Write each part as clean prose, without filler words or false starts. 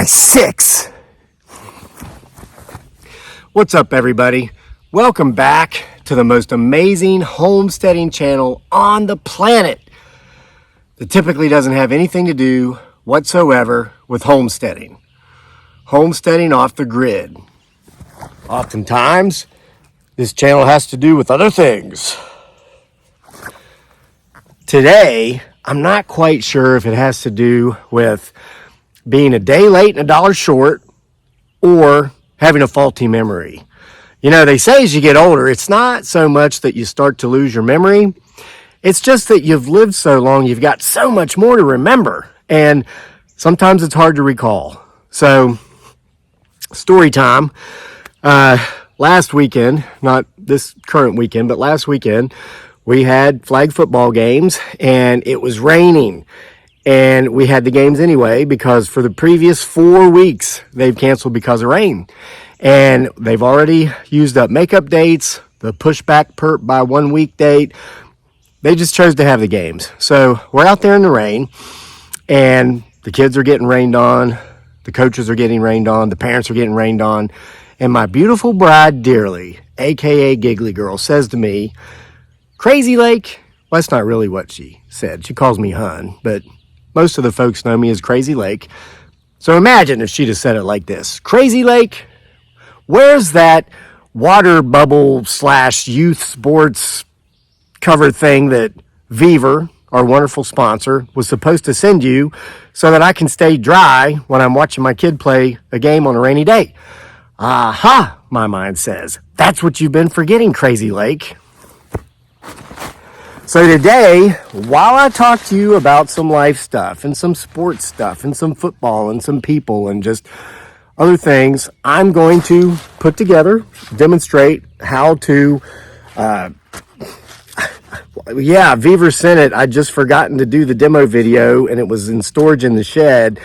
6. What's up, everybody? Welcome back to the most amazing homesteading channel on the planet that typically doesn't have anything to do whatsoever with homesteading. Homesteading off the grid. Oftentimes, this channel has to do with other things. Today, I'm not quite sure if it has to do with being a day late and a dollar short or having a faulty memory. You know, they say as you get older, it's not so much that you start to lose your memory. It's just that you've lived so long, you've got so much more to remember. And sometimes it's hard to recall. So, story time. Last weekend, not this current weekend, but last weekend, we had flag football games and it was raining. And we had the games anyway because for the previous 4 weeks, they've canceled because of rain. And they've already used up makeup dates, the pushback perp by 1 week date. They just chose to have the games. So we're out there in the rain and the kids are getting rained on. The coaches are getting rained on. The parents are getting rained on. And my beautiful bride, Dearly, aka Giggly Girl, says to me, "Crazy Lake." Well, that's not really what she said. She calls me hun, but most of the folks know me as Crazy Lake. So imagine if she'd have said it like this. "Crazy Lake, where's that water bubble / youth sports cover thing that Vevor, our wonderful sponsor, was supposed to send you so that I can stay dry when I'm watching my kid play a game on a rainy day?" Aha, my mind says. That's what you've been forgetting, Crazy Lake. So today, while I talk to you about some life stuff and some sports stuff and some football and some people and just other things, I'm going to put together, demonstrate how to, Vevor sent it. I'd just forgotten to do the demo video and it was in storage in the shed.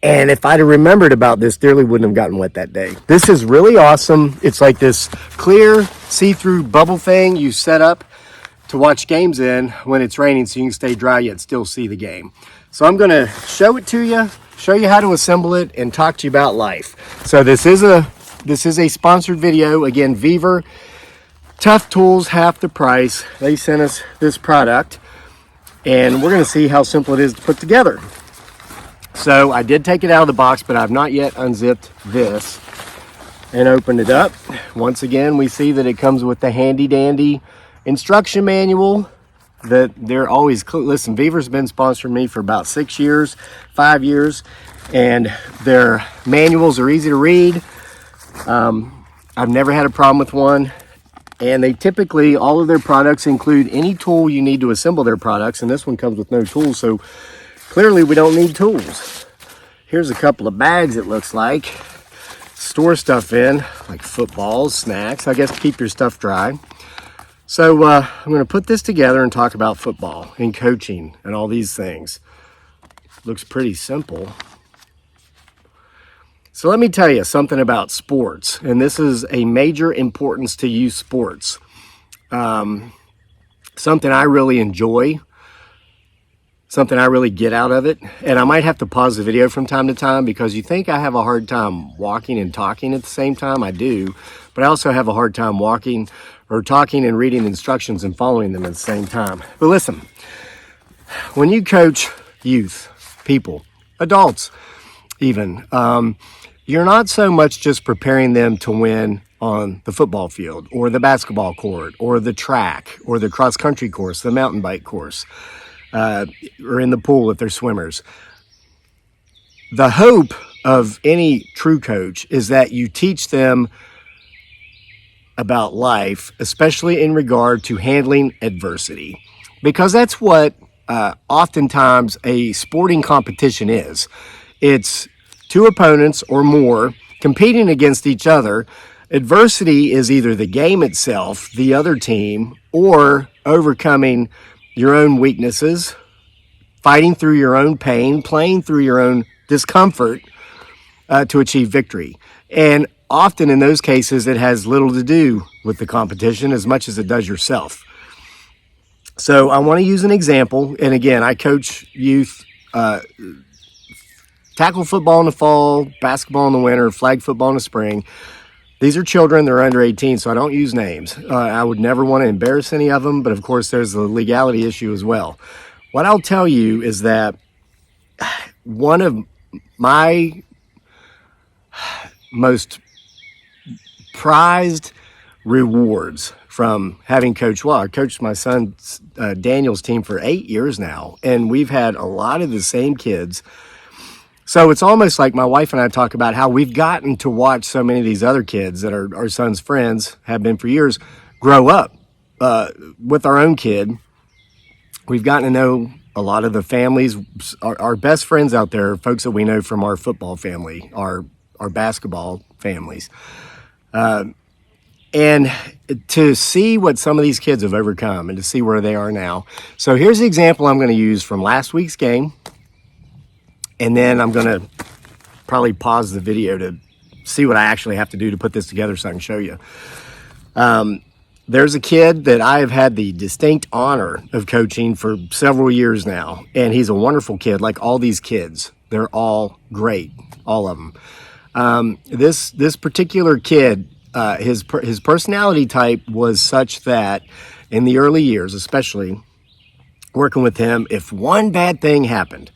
And if I'd have remembered about this, Dearly wouldn't have gotten wet that day. This is really awesome. It's like this clear, see-through bubble thing you set up to watch games in when it's raining so you can stay dry yet still see the game. So I'm going to show it to you, show you how to assemble it, and talk to you about life. So this is a sponsored video. Again, Vevor, tough tools, half the price. They sent us this product, and we're going to see how simple it is to put together. So I did take it out of the box, but I've not yet unzipped this and opened it up. Once again, we see that it comes with the handy dandy instruction manual that they're always listen, Vevor's been sponsoring me for about 6 years, 5 years, and their manuals are easy to read. I've never had a problem with one, and they typically, all of their products include any tool you need to assemble their products, and this one comes with no tools, so clearly we don't need tools. Here's a couple of bags, it looks like. Store stuff in, like footballs, snacks, I guess keep your stuff dry. So I'm going to put this together and talk about football and coaching and all these things. Looks pretty simple. So let me tell you something about sports, and this is a major importance to youth sports. Something I really enjoy, something I really get out of it, and I might have to pause the video from time to time because you think I have a hard time walking and talking at the same time. I do, but I also have a hard time walking or talking and reading instructions and following them at the same time. But listen, when you coach youth, people, adults even, you're not so much just preparing them to win on the football field or the basketball court or the track or the cross-country course, the mountain bike course, or in the pool if they're swimmers. The hope of any true coach is that you teach them about life, especially in regard to handling adversity, because that's what oftentimes a sporting competition is. It's two opponents or more competing against each other. Adversity is either the game itself, the other team, or overcoming your own weaknesses, fighting through your own pain, playing through your own discomfort to achieve victory. And often in those cases, it has little to do with the competition as much as it does yourself. So I want to use an example. And again, I coach youth tackle football in the fall, basketball in the winter, flag football in the spring. These are children. They're under 18, so I don't use names. I would never want to embarrass any of them, but of course there's the legality issue as well. What I'll tell you is that one of my most prized rewards from having coached, well, I coached my son Daniel's team for 8 years now, and we've had a lot of the same kids. So it's almost like my wife and I talk about how we've gotten to watch so many of these other kids that are our son's friends, have been for years, grow up with our own kid. We've gotten to know a lot of the families. Our best friends out there are folks that we know from our football family, our basketball families. And to see what some of these kids have overcome and to see where they are now. So here's the example I'm going to use from last week's game. And then I'm going to probably pause the video to see what I actually have to do to put this together so I can show you. There's a kid that I have had the distinct honor of coaching for several years now. And he's a wonderful kid, like all these kids. They're all great, all of them. This particular kid, his personality type was such that in the early years, especially working with him, if one bad thing happened,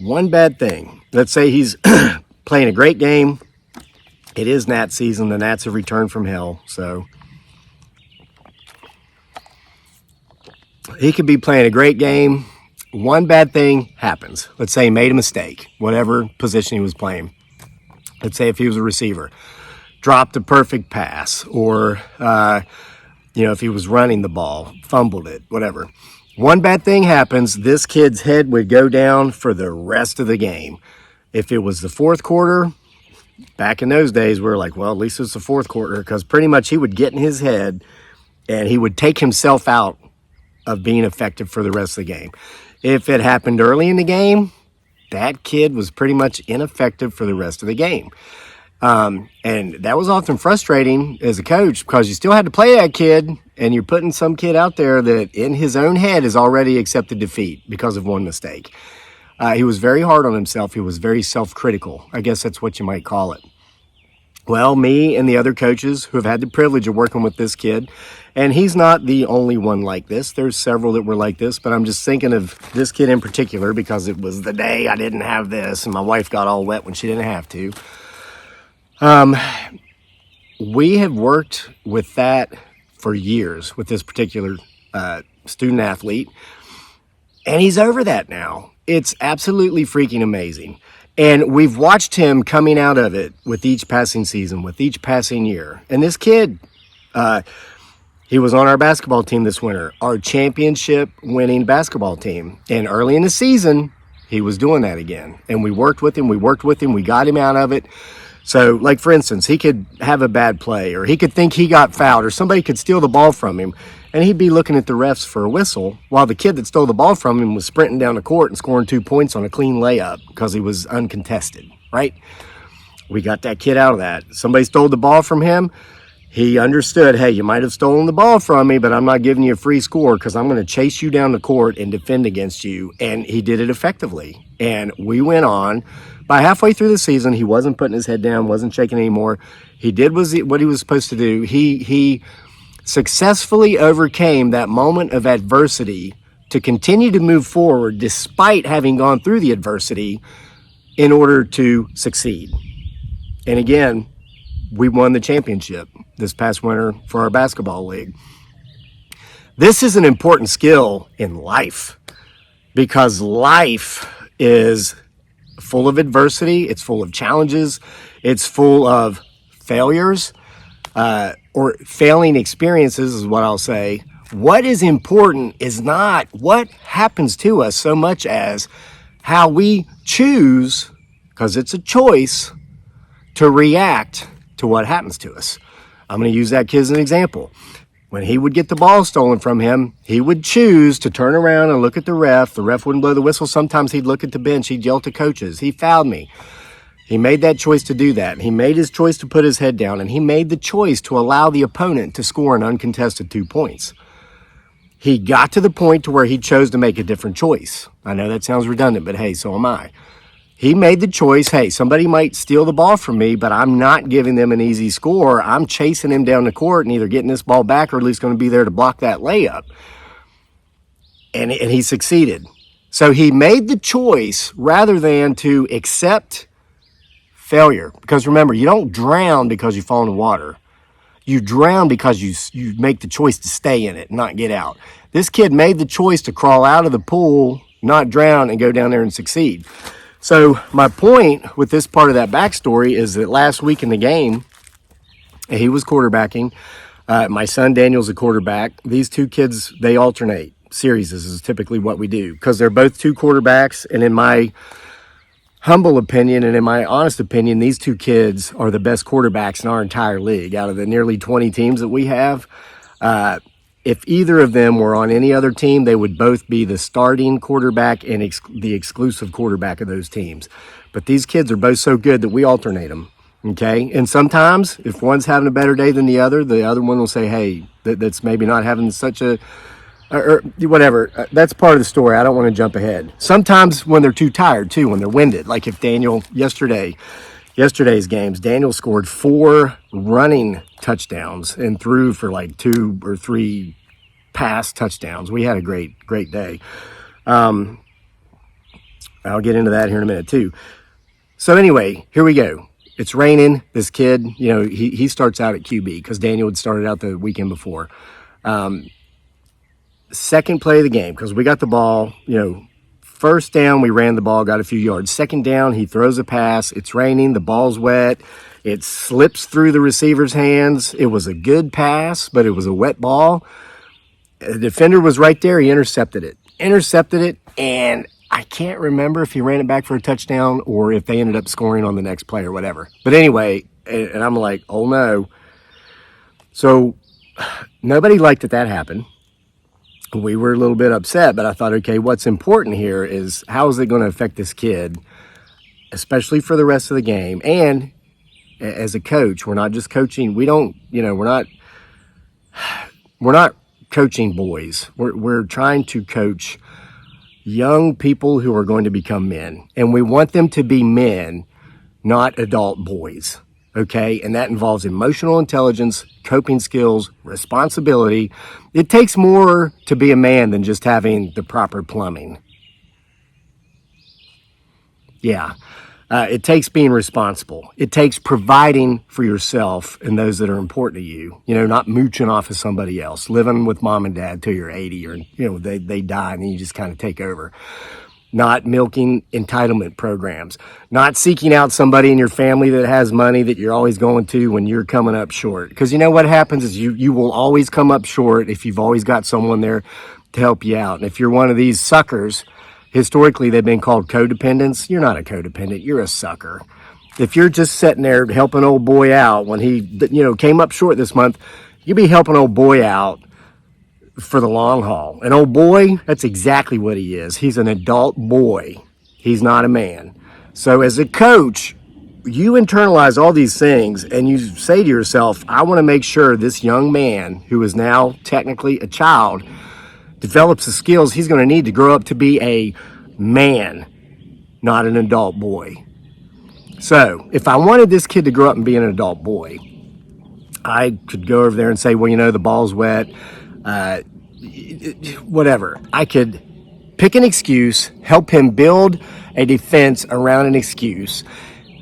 let's say he's playing a great game. It is Nat season. The Nats have returned from hell. So he could be playing a great game. One bad thing happens. Let's say he made a mistake, whatever position he was playing. Let's say if he was a receiver, dropped a perfect pass, or, if he was running the ball, fumbled it, whatever. One bad thing happens, this kid's head would go down for the rest of the game. If it was the fourth quarter, back in those days, we were like, well, at least it's the fourth quarter, because pretty much he would get in his head and he would take himself out of being effective for the rest of the game. If it happened early in the game, that kid was pretty much ineffective for the rest of the game. And that was often frustrating as a coach because you still had to play that kid, and you're putting some kid out there that in his own head has already accepted defeat because of one mistake. He was very hard on himself. He was very self-critical. I guess that's what you might call it. Well, me and the other coaches who have had the privilege of working with this kid, and he's not the only one like this. There's several that were like this, but I'm just thinking of this kid in particular because it was the day I didn't have this, and my wife got all wet when she didn't have to. We have worked with that for years with this particular student athlete, and he's over that now. It's absolutely freaking amazing. And we've watched him coming out of it with each passing season, with each passing year. And this kid, he was on our basketball team this winter, our championship-winning basketball team. And early in the season, he was doing that again. And we worked with him, we got him out of it. So, like, for instance, he could have a bad play, or he could think he got fouled, or somebody could steal the ball from him, and he'd be looking at the refs for a whistle, while the kid that stole the ball from him was sprinting down the court and scoring 2 points on a clean layup because he was uncontested, right? We got that kid out of that. Somebody stole the ball from him. He understood, hey, you might have stolen the ball from me, but I'm not giving you a free score because I'm going to chase you down the court and defend against you. And he did it effectively. And we went on. By halfway through the season, he wasn't putting his head down, wasn't shaking anymore. He did what he was supposed to do. He successfully overcame that moment of adversity to continue to move forward despite having gone through the adversity in order to succeed. And again, we won the championship this past winter for our basketball league. This is an important skill in life because life is full of adversity. It's full of challenges. It's full of failures or failing experiences is what I'll say. What is important is not what happens to us so much as how we choose, because it's a choice, to react to what happens to us. I'm going to use that kid as an example. When he would get the ball stolen from him, he would choose to turn around and look at the ref. The ref wouldn't blow the whistle. Sometimes he'd look at the bench. He'd yell to coaches. He fouled me. He made that choice to do that. He made his choice to put his head down, and he made the choice to allow the opponent to score an uncontested 2 points. He got to the point to where he chose to make a different choice. I know that sounds redundant, but hey, so am I. He made the choice, hey, somebody might steal the ball from me, but I'm not giving them an easy score. I'm chasing him down the court and either getting this ball back or at least going to be there to block that layup. And he succeeded. So he made the choice rather than to accept failure. Because remember, you don't drown because you fall in the water. You drown because you make the choice to stay in it and not get out. This kid made the choice to crawl out of the pool, not drown, and go down there and succeed. So my point with this part of that backstory is that last week in the game, he was quarterbacking. My son Daniel's a quarterback. These two kids, they alternate. Series is typically what we do because they're both two quarterbacks. And in my humble opinion and in my honest opinion, these two kids are the best quarterbacks in our entire league out of the nearly 20 teams that we have. If either of them were on any other team, they would both be the starting quarterback and the exclusive quarterback of those teams. But these kids are both so good that we alternate them, okay? And sometimes, if one's having a better day than the other one will say, hey, that's maybe not having such a, or whatever. That's part of the story. I don't want to jump ahead. Sometimes when they're too tired, too, when they're winded. Like if Daniel, yesterday's games, Daniel scored 4 running touchdowns and threw for like 2 or 3 pass touchdowns. We had a great day. I'll get into that here in a minute too. So anyway, here we go. It's raining. This kid, he starts out at QB because Daniel had started out the weekend before. Second play of the game, because we got the ball, first down, we ran the ball, got a few yards. Second down, he throws a pass. It's raining. The ball's wet. It slips through the receiver's hands. It was a good pass, but it was a wet ball. The defender was right there. He intercepted it, and I can't remember if he ran it back for a touchdown or if they ended up scoring on the next play or whatever. But anyway, and I'm like, oh no. So nobody liked that happened. We were a little bit upset, but I thought, okay, what's important here is how is it going to affect this kid, especially for the rest of the game. And as a coach, we're not just coaching. We're not coaching boys. We're trying to coach young people who are going to become men. And we want them to be men, not adult boys. Okay, and that involves emotional intelligence, coping skills, responsibility. It takes more to be a man than just having the proper plumbing. Yeah, it takes being responsible. It takes providing for yourself and those that are important to you. Not mooching off of somebody else, living with mom and dad till you're 80 or, they die and then you just kind of take over. Not milking entitlement programs, not seeking out somebody in your family that has money that you're always going to when you're coming up short. Because what happens is you will always come up short if you've always got someone there to help you out. And if you're one of these suckers, historically they've been called codependents. You're not a codependent, you're a sucker. If you're just sitting there helping old boy out when he came up short this month, you'll be helping old boy out for the long haul. An old boy, that's exactly what he is. He's an adult boy. He's not a man. So as a coach, you internalize all these things and you say to yourself, I want to make sure this young man, who is now technically a child, develops the skills he's going to need to grow up to be a man, not an adult boy. So if I wanted this kid to grow up and be an adult boy, I could go over there and say, well, the ball's wet. Whatever. I could pick an excuse, help him build a defense around an excuse,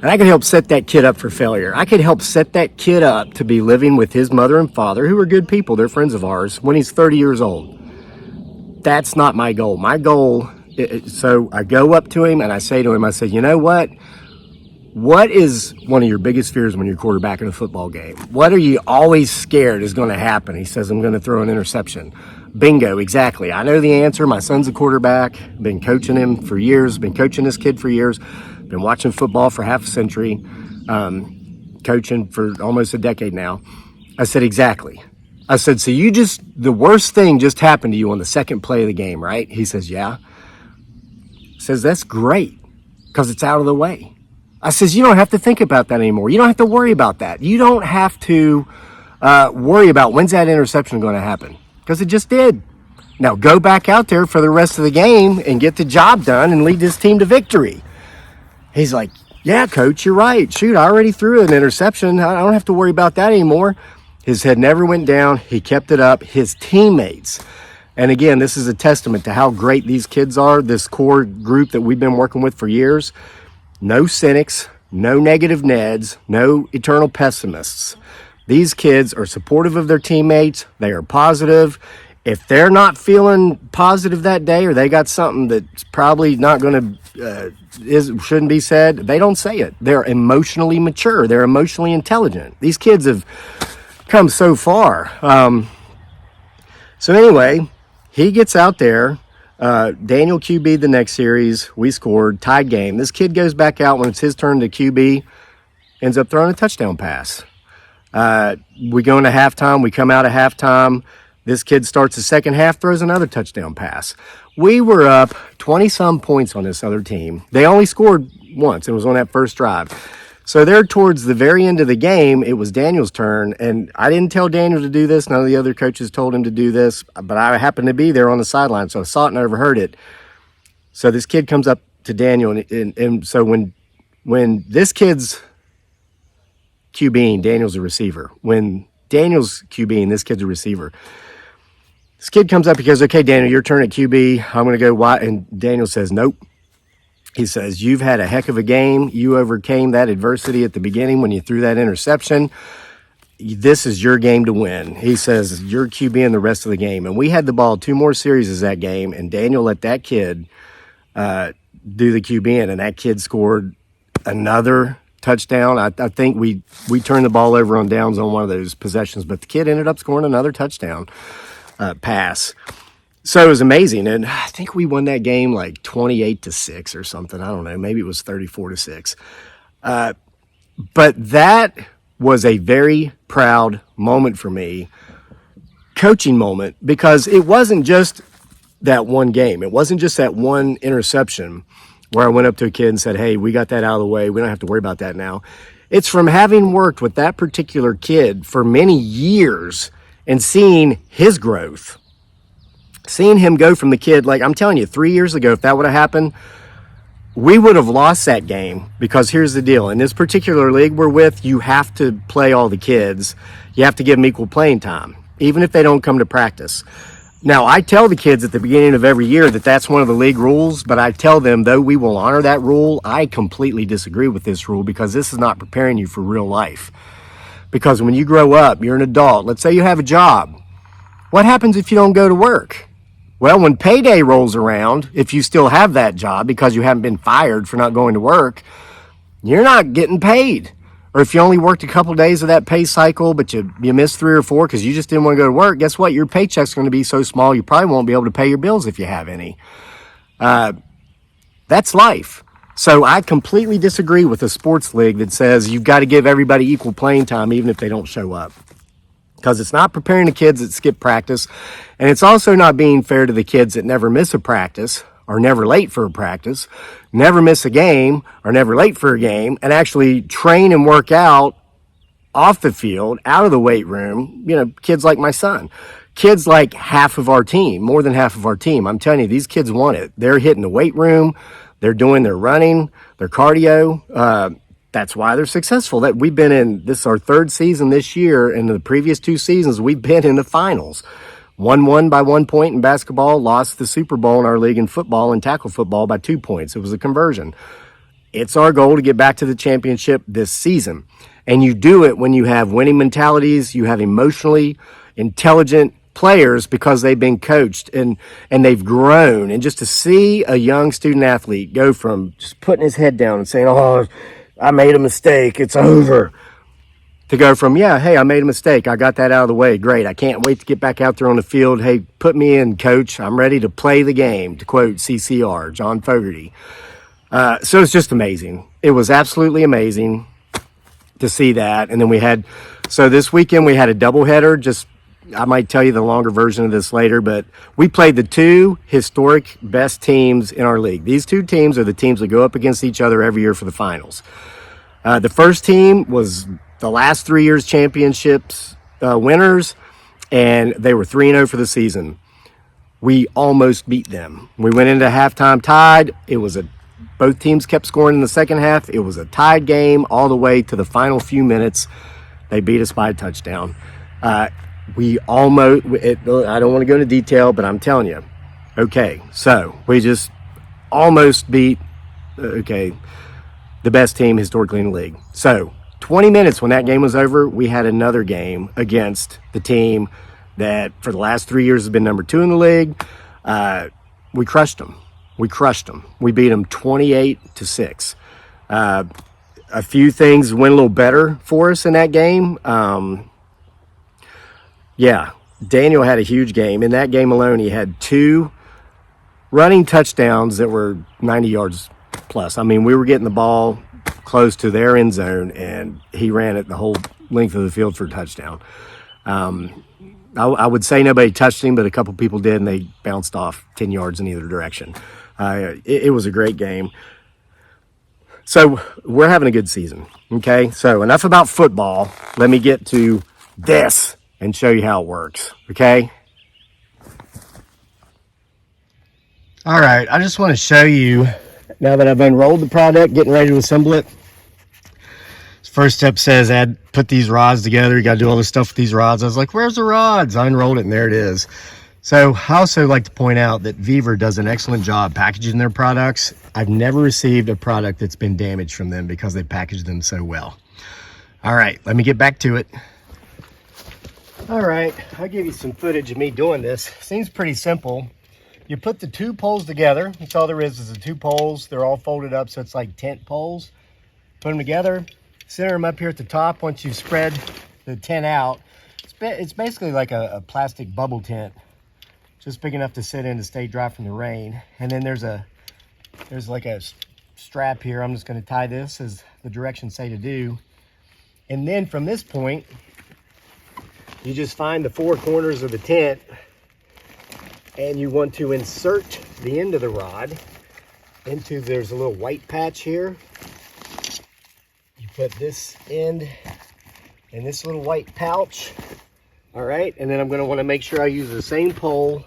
and I could help set that kid up for failure. I could help set that kid up to be living with his mother and father, who are good people, they're friends of ours, when he's 30 years old. That's not my goal. My goal, so I go up to him and I say to him, you know what? What is one of your biggest fears when you're quarterbacking a football game? What are you always scared is going to happen? He says, I'm going to throw an interception. Bingo, exactly. I know the answer. My son's a quarterback. Been coaching him for years. Been coaching this kid for years. Been watching football for half a century. Coaching for almost a decade now. I said, exactly. I said, so the worst thing just happened to you on the second play of the game, right? He says, yeah. Says, that's great because it's out of the way. I says, you don't have to think about that anymore. You don't have to worry about that. You don't have to worry about when's that interception going to happen, because it just did. Now go back out there for the rest of the game and get the job done and lead this team to victory. He's like, yeah, coach, you're right. Shoot, I already threw an interception. I don't have to worry about that anymore. His head never went down. He kept it up. His teammates, and again, this is a testament to how great these kids are, this core group that we've been working with for years. No cynics, no negative Neds, no eternal pessimists. These kids are supportive of their teammates. They are positive. If they're not feeling positive that day, or they got something that's probably not going to shouldn't be said, they don't say it. They're emotionally mature. They're emotionally intelligent. These kids have come so far. So anyway, he gets out there. Daniel QB the next series. We scored, tied game. This kid goes back out when it's his turn to QB, ends up throwing a touchdown pass. We go into halftime. We come out of halftime. This kid starts the second half, throws another touchdown pass. We were up 20-some points on this other team. They only scored once. It was on that first drive. So there towards the very end of the game, it was Daniel's turn. And I didn't tell Daniel to do this. None of the other coaches told him to do this. But I happened to be there on the sideline, so I saw it and overheard it. So this kid comes up to Daniel. And so when this kid's QBing, Daniel's a receiver. When Daniel's QBing, this kid's a receiver. This kid comes up, he goes, okay, Daniel, your turn at QB. I'm going to go wide. And Daniel says, nope. He says, you've had a heck of a game. You overcame that adversity at the beginning when you threw that interception. This is your game to win. He says, you're QBing the rest of the game. And we had the ball 2 more series as that game, and Daniel let that kid do the QBing, and that kid scored another touchdown. I think we turned the ball over on downs on one of those possessions, but the kid ended up scoring another touchdown pass. So it was amazing. And I think we won that game like 28-6 or something. I don't know. Maybe it was 34-6. But that was a very proud moment for me, coaching moment, because it wasn't just that one game. It wasn't just that one interception where I went up to a kid and said, hey, we got that out of the way. We don't have to worry about that now. It's from having worked with that particular kid for many years and seeing his growth, seeing him go from the kid, like I'm telling you, 3 years ago, if that would have happened, we would have lost that game. Because here's the deal. In this particular league we're with, you have to play all the kids. You have to give them equal playing time, even if they don't come to practice. Now, I tell the kids at the beginning of every year that that's one of the league rules, but I tell them, though we will honor that rule, I completely disagree with this rule, because this is not preparing you for real life. Because when you grow up, you're an adult. Let's say you have a job. What happens if you don't go to work? Well, when payday rolls around, if you still have that job because you haven't been fired for not going to work, you're not getting paid. Or if you only worked a couple of days of that pay cycle, but you missed 3 or 4 because you just didn't want to go to work, guess what? Your paycheck's going to be so small, you probably won't be able to pay your bills if you have any. That's life. So I completely disagree with a sports league that says you've got to give everybody equal playing time even if they don't show up. Because it's not preparing the kids that skip practice, and it's also not being fair to the kids that never miss a practice, or never late for a practice, never miss a game, or never late for a game, and actually train and work out off the field, out of the weight room. You know, kids like my son. Kids like half of our team, more than half of our team. I'm telling you, these kids want it. They're hitting the weight room. They're doing their running, their cardio. That's why they're successful. That we've been in, this is our 3rd season this year. And the previous 2 seasons, we've been in the finals. Won by 1 point in basketball, lost the Super Bowl in our league in football and tackle football by 2 points. It was a conversion. It's our goal to get back to the championship this season. And you do it when you have winning mentalities, you have emotionally intelligent players because they've been coached and they've grown. And just to see a young student athlete go from just putting his head down and saying, oh, I made a mistake, it's over, to go from, yeah, hey, I made a mistake, I got that out of the way, great, I can't wait to get back out there on the field, hey, put me in, coach, I'm ready to play the game, to quote CCR, John Fogerty. So it's just amazing. It was absolutely amazing to see that. And then so this weekend we had a doubleheader. I might tell you the longer version of this later, but we played the 2 historic best teams in our league. These 2 teams are the teams that go up against each other every year for the finals. The first team was the last 3 years championships winners, and they were 3-0 for the season. We almost beat them. We went into halftime tied. It was a Both teams kept scoring in the second half. It was a tied game all the way to the final few minutes. They beat us by a touchdown. We almost, I don't want to go into detail, but I'm telling you. Okay, so we just almost beat, the best team historically in the league. So 20 minutes when that game was over, we had another game against the team that for the last 3 years has been number 2 in the league. We crushed them. We beat them 28-6. A few things went a little better for us in that game. Daniel had a huge game. In that game alone, he had 2 running touchdowns that were 90 yards plus. I mean, we were getting the ball close to their end zone, and he ran it the whole length of the field for a touchdown. I would say nobody touched him, but a couple people did, and they bounced off 10 yards in either direction. It was a great game. So we're having a good season, okay? So enough about football. Let me get to this and show you how it works, okay? All right, I just want to show you, now that I've unrolled the product, getting ready to assemble it. First step says put these rods together. You got to do all this stuff with these rods. I was like, where's the rods? I unrolled it, and there it is. So I also like to point out that Vevor does an excellent job packaging their products. I've never received a product that's been damaged from them because they package them so well. All right, let me get back to it. All right, I'll give you some footage of me doing this. Seems pretty simple. You put the 2 poles together. That's all there is the 2 poles. They're all folded up, so it's like tent poles. Put them together, center them up here at the top. Once you spread the tent out, it's basically like a plastic bubble tent, just big enough to sit in to stay dry from the rain. And then there's like a strap here. I'm just going to tie this as the directions say to do. And then from this point, you just find the 4 corners of the tent, and you want to insert the end of the rod into, there's a little white patch here. You put this end in this little white pouch. All right, and then I'm going to want to make sure I use the same pole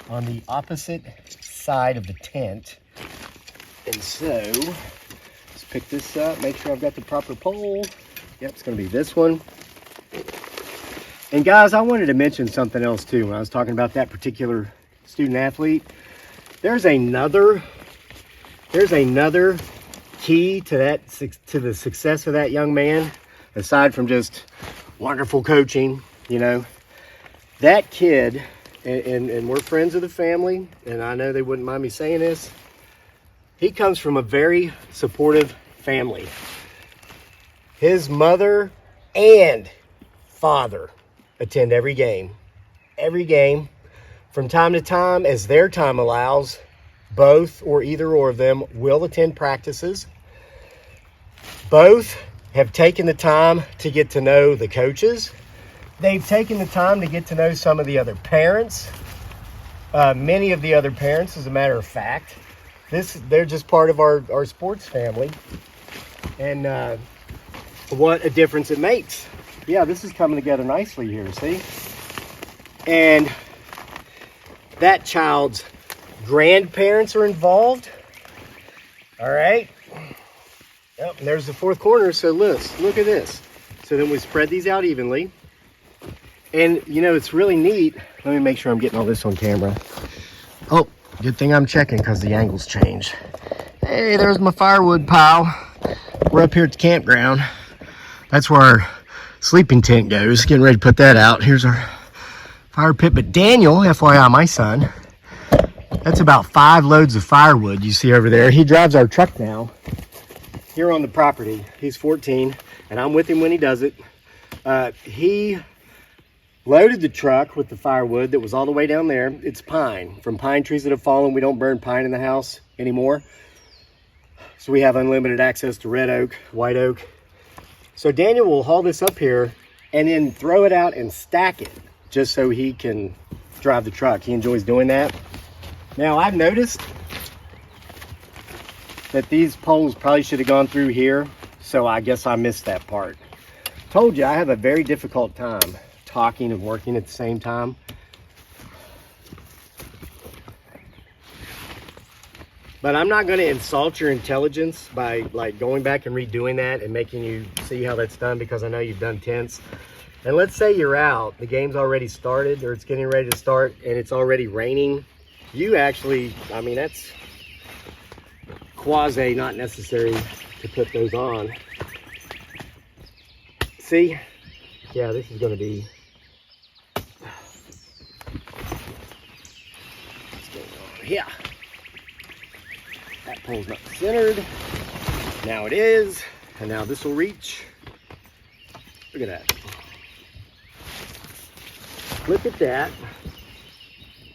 on the opposite side of the tent. And so, let's pick this up, make sure I've got the proper pole. Yep, it's going to be this one. And guys, I wanted to mention something else too when I was talking about that particular student athlete. There's another key to the success of that young man, aside from just wonderful coaching. You know, that kid, and we're friends of the family, and I know they wouldn't mind me saying this, he comes from a very supportive family. His mother and father attend every game. From time to time, as their time allows, both or either or of them will attend practices. Both have taken the time to get to know the coaches. They've taken the time to get to know some of the other parents. Many of the other parents, as a matter of fact. They're just part of our sports family. And what a difference it makes. Yeah, this is coming together nicely here, see? And that child's grandparents are involved. All right. Yep, and there's the 4th corner, so look at this. So then we spread these out evenly. And, you know, it's really neat. Let me make sure I'm getting all this on camera. Oh, good thing I'm checking because the angles change. Hey, there's my firewood pile. We're up here at the campground. That's where our sleeping tent goes. Getting ready to put that out. Here's our fire pit. But Daniel, FYI, my son, that's about 5 loads of firewood you see over there. He drives our truck now here on the property. He's 14, and I'm with him when he does it. He loaded the truck with the firewood that was all the way down there. It's pine, from pine trees that have fallen. We don't burn pine in the house anymore. So we have unlimited access to red oak, white oak. So Daniel will haul this up here and then throw it out and stack it just so he can drive the truck. He enjoys doing that. Now I've noticed that these poles probably should have gone through here, so I guess I missed that part. Told you I have a very difficult time talking and working at the same time. But I'm not going to insult your intelligence by like going back and redoing that and making you see how that's done, because I know you've done tents. And let's say you're out, the game's already started, or it's getting ready to start, and it's already raining. You actually, I mean, that's quasi not necessary to put those on. See? Yeah, this is going to be... What's going on? Yeah. That pole's not centered. Now it is. And now this will reach. Look at that. Look at that.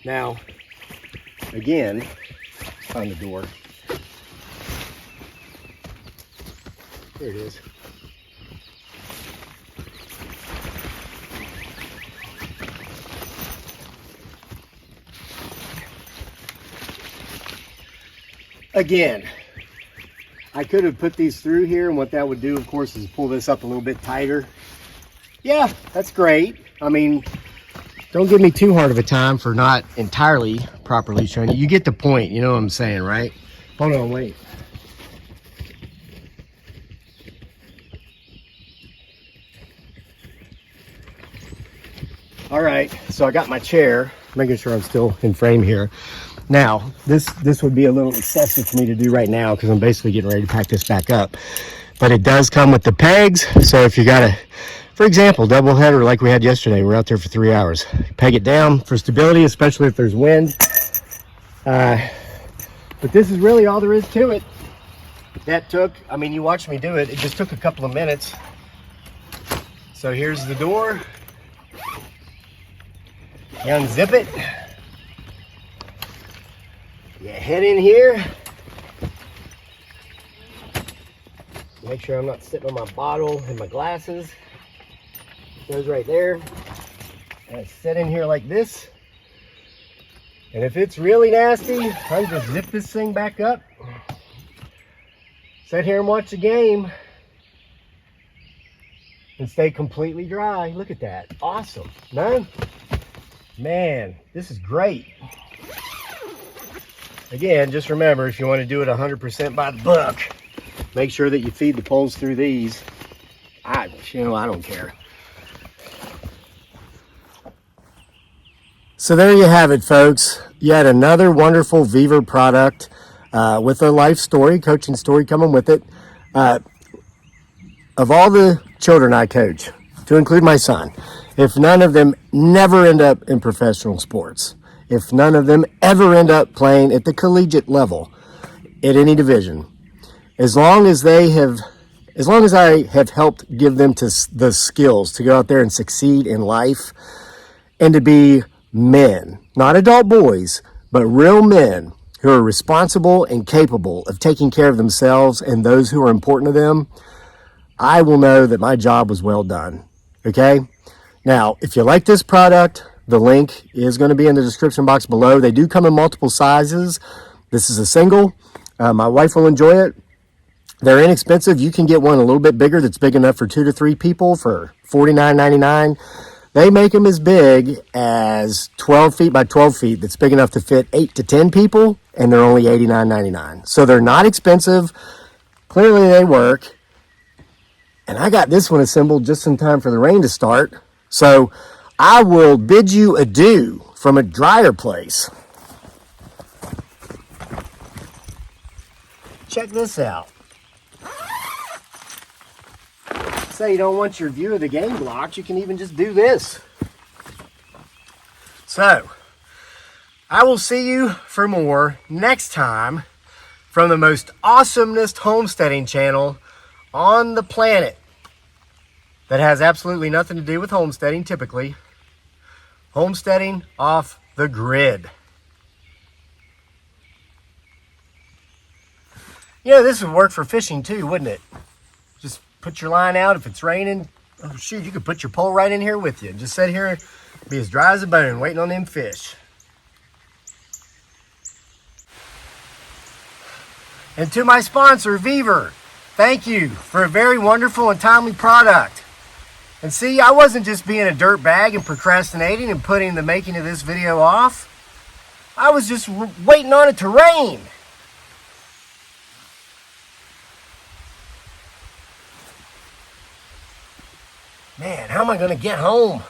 Now, again, find the door. There it is. Again, I could have put these through here, and what that would do, of course, is pull this up a little bit tighter. Yeah, that's great. I mean, don't give me too hard of a time for not entirely properly showing you. You get the point, you know what I'm saying, right? Hold on, wait. All right, so I got my chair, making sure I'm still in frame here. Now, this would be a little excessive for me to do right now because I'm basically getting ready to pack this back up. But it does come with the pegs, so if you got a, for example, double header like we had yesterday, we're out there for 3 hours. Peg it down for stability, especially if there's wind. But this is really all there is to it. That took, I mean, you watched me do it. It just took a couple of minutes. So here's the door. You unzip it. You head in here. Make sure I'm not sitting on my bottle and my glasses. Goes right there. And I sit in here like this. And if it's really nasty, I just zip this thing back up. Sit here and watch the game. And stay completely dry. Look at that. Awesome. No? Man, this is great. Again, just remember, if you want to do it 100% by the book, make sure that you feed the poles through these. I don't care. So there you have it, folks. Yet another wonderful Vevor product with a life story, coaching story coming with it. Of all the children I coach, to include my son, if none of them never end up in professional sports, if none of them ever end up playing at the collegiate level at any division, as long as I have helped give them the skills to go out there and succeed in life and to be men, not adult boys, but real men who are responsible and capable of taking care of themselves and those who are important to them, I will know that my job was well done. Okay? Now, if you like this product, the link is going to be in the description box below. They do come in multiple sizes. This is a single. My wife will enjoy it. They're inexpensive. You can get one a little bit bigger that's big enough for 2 to 3 people for $49.99. They make them as big as 12 feet by 12 feet that's big enough to fit 8 to 10 people, and they're only $89.99. So they're not expensive. Clearly they work. And I got this one assembled just in time for the rain to start. So I will bid you adieu from a drier place. Check this out. Say you don't want your view of the game blocked, you can even just do this. So, I will see you for more next time from the most awesomest homesteading channel on the planet that has absolutely nothing to do with homesteading typically. Homesteading off the grid. You know, this would work for fishing too, wouldn't it? Just put your line out if it's raining. Oh shoot, you could put your pole right in here with you. Just sit here and be as dry as a bone waiting on them fish. And to my sponsor, Vevor, thank you for a very wonderful and timely product. And see, I wasn't just being a dirt bag and procrastinating and putting the making of this video off. I was just waiting on it to rain. Man, how am I going to get home?